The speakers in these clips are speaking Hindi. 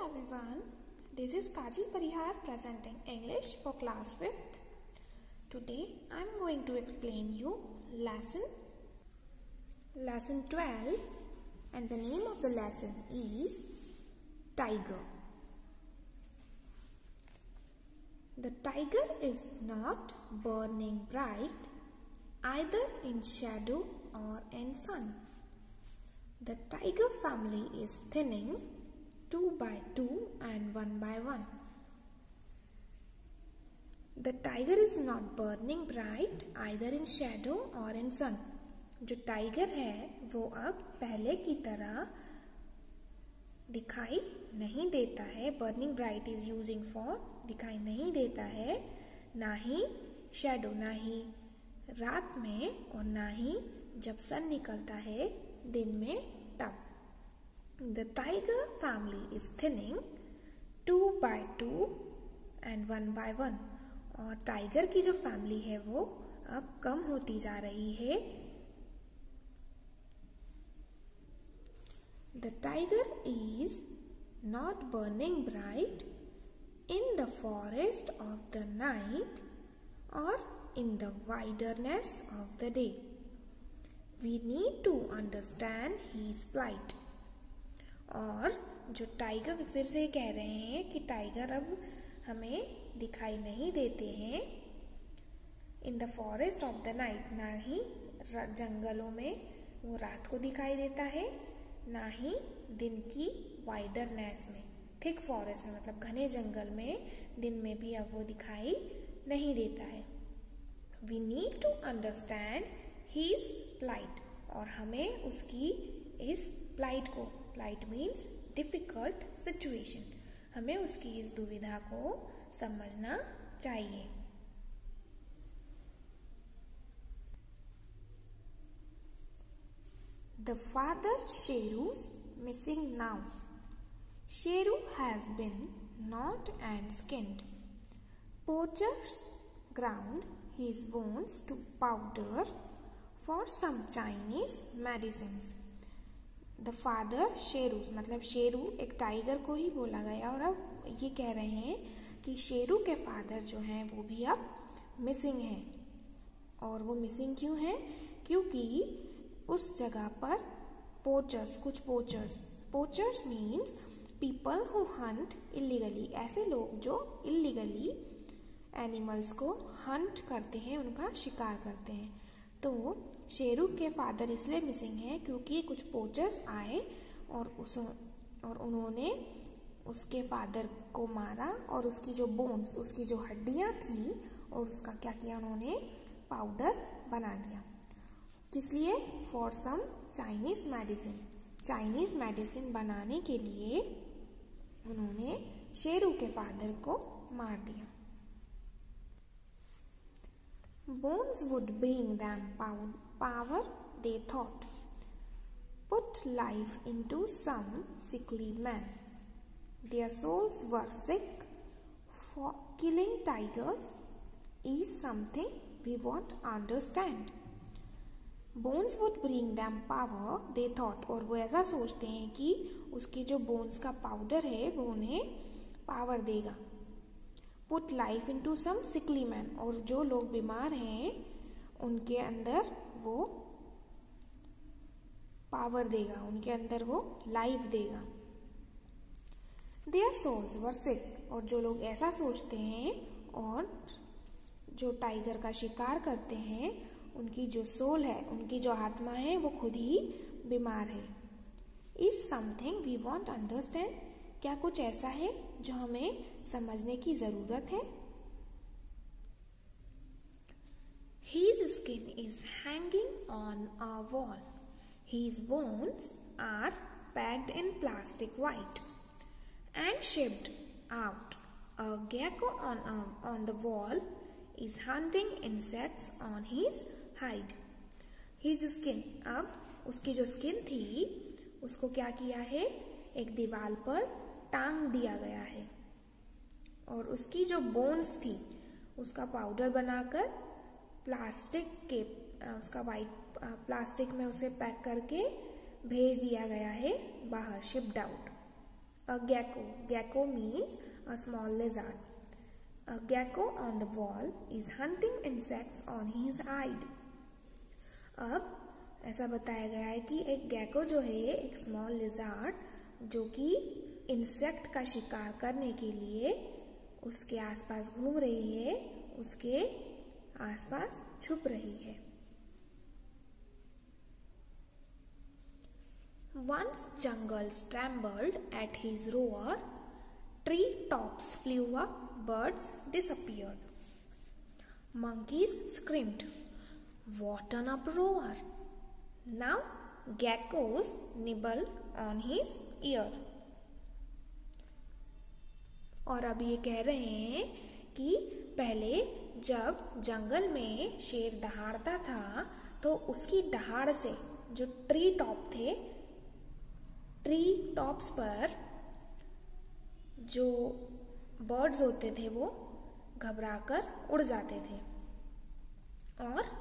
everyone, this is Kajal Parihar presenting English for class 5th. Today I am going to explain you lesson 12 and the name of the lesson is Tiger. The tiger is not burning bright either in shadow or in sun. The tiger family is thinning 2 by 2 and 1 by 1. The tiger is not burning bright either in shadow or in sun. जो टाइगर है वो अब पहले की तरह दिखाई नहीं देता है. Burning bright is using for दिखाई नहीं देता है, ना ही शैडो, ना ही रात में और ना ही जब सन निकलता है दिन में तब. The tiger family is thinning 2 by 2 and 1 by 1. और टाइगर की जो फैमिली है वो अब कम होती जा रही है. The tiger is not burning bright in the forest of the night or in the wilderness of the day. We need to understand his plight. और जो टाइगर, फिर से कह रहे हैं कि टाइगर अब हमें दिखाई नहीं देते हैं. In the forest of the night, ना ही जंगलों में वो रात को दिखाई देता है, ना ही दिन की वाइडरनेस में, थिक फॉरेस्ट में, मतलब घने जंगल में दिन में भी अब वो दिखाई नहीं देता है. We need to understand his plight. और हमें उसकी इस प्लाइट को, प्लाइट मीन्स डिफिकल्ट सिचुएशन, हमें उसकी इस दुविधा को समझना चाहिए. The father Sheru's missing now. Sheru has been gnawed and skinned. Poachers ground his bones to powder for some Chinese medicines. The father Sheru's, मतलब शेरू एक टाइगर को ही बोला गया, और अब ये कह रहे हैं कि शेरू के फादर जो हैं वो भी अब मिसिंग हैं. और वो मिसिंग क्यों हैं? क्योंकि उस जगह पर पोचर्स, कुछ poachers means people who Hunt illegally, ऐसे लोग जो इलीगली एनिमल्स को हंट करते हैं, उनका शिकार करते हैं. तो शेरू के फादर इसलिए मिसिंग है क्योंकि कुछ पोचर्स आए और उन्होंने उसके फादर को मारा और उसकी जो बोन्स, उसकी जो हड्डियां थी, और उसका क्या किया, उन्होंने पाउडर बना दिया. किस लिए? For some Chinese medicine. Chinese medicine बनाने के लिए उन्होंने शेरू के फादर को मार दिया. Bones would bring them power, they thought. Put life into some sickly man. Their souls were sick. For killing tigers is something we won't understand. Bones would bring them power, they thought. और वो ऐसा सोचते हैं कि उसकी जो बोन्स का पाउडर है वो उन्हें पावर देगा. Put life into some sickly man. और जो लोग बीमार हैं उनके अंदर वो पावर देगा, उनके अंदर वो लाइफ देगा. Their souls were sick. और जो लोग ऐसा सोचते हैं और जो टाइगर का शिकार करते हैं, उनकी जो सोल है, उनकी जो आत्मा है, वो खुद ही बीमार है. Is something we won't understand. क्या कुछ ऐसा है जो हमें समझने की जरूरत है? His skin is hanging on a wall. His bones are packed in plastic white and shipped out. A gecko on the wall is hunting insects on his hide. His skin, अब उसकी जो स्किन थी उसको क्या किया है, एक दीवार पर टांग दिया गया है, और उसकी जो बोन्स थी उसका पाउडर बनाकर प्लास्टिक के, उसका वाइट प्लास्टिक में उसे पैक करके भेज दिया गया है बाहर, shipped out. A gecko. Gecko means a small lizard. A gecko on the wall is hunting insects on his hide. अब ऐसा बताया गया है कि एक gecko जो है एक small lizard जो कि इंसेक्ट का शिकार करने के लिए उसके आसपास घूम रही है, उसके आसपास छुप रही है. Once jungle trembled at his roar, tree tops flew up, birds disappeared. Monkeys screamed, "What an uproar!" Now geckos nibble on his ear. और अब ये कह रहे हैं कि पहले जब जंगल में शेर दहाड़ता था तो उसकी दहाड़ से जो ट्री टॉप थे, ट्री टॉप्स पर जो बर्ड्स होते थे वो घबराकर उड़ जाते थे और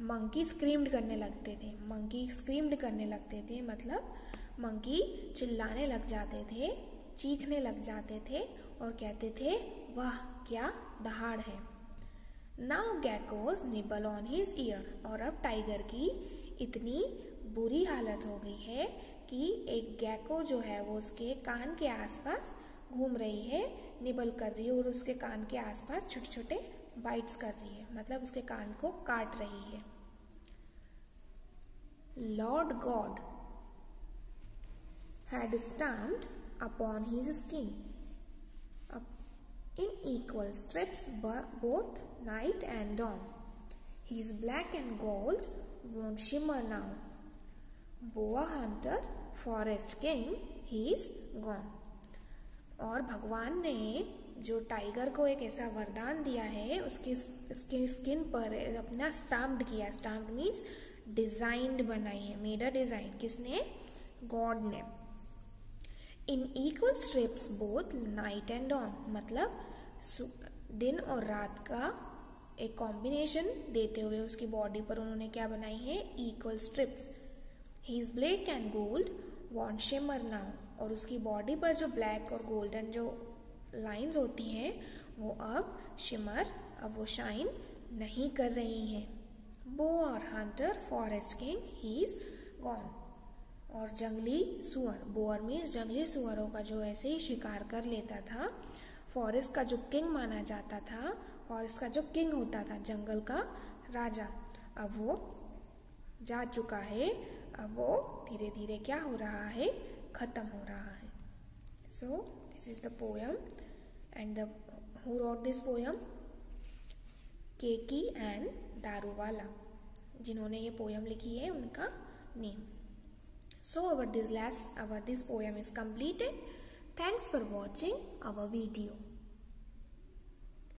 मंकी स्क्रीम्ड करने लगते थे. मंकी स्क्रीम्ड करने लगते थे मतलब मंकी चिल्लाने लग जाते थे, चीखने लग जाते थे और कहते थे वाह क्या दहाड़ है. Now geckos nibble on his ear. और अब टाइगर की इतनी बुरी हालत हो गई है कि एक गेको जो है वो उसके कान के आसपास घूम रही है, निबल कर रही है और उसके कान के आसपास छोटे छोटे बाइट्स कर रही है, मतलब उसके कान को काट रही है. Lord God had stamped upon his skin in equal strips both night and dawn. His black and gold won't shimmer now. Boa hunter, forest king, he is gone. और भगवान ने जो टाइगर को एक ऐसा वरदान दिया है उसकी स्किन पर अपना स्टाम्प्ड किया. स्टाम्प्ड मीन्स डिजाइन्ड बनाई है, मेड अ डिजाइन. किसने? गॉड ने. In equal strips both night and dawn, मतलब दिन और रात का एक कॉम्बिनेशन देते हुए उसकी बॉडी पर उन्होंने क्या बनाई है? Equal strips. He is black and gold want shimmer now. और उसकी बॉडी पर जो ब्लैक और गोल्डन जो लाइंस होती हैं वो अब शिमर, अब वो शाइन नहीं कर रही हैं. Boar hunter forest king he is gone. और जंगली सुअर, बोअर मीन्स जंगली सुअरों का जो ऐसे ही शिकार कर लेता था, फॉरेस्ट का जो किंग माना जाता था, फॉरेस्ट का जो किंग होता था, जंगल का राजा, अब वो जा चुका है. अब वो धीरे धीरे क्या हो रहा है? खत्म हो रहा है. So this is the poem and the who wrote this poem? Keki and Daruwalla, जिन्होंने ये पोयम लिखी है उनका name. So this poem is completed. Thanks for watching our video.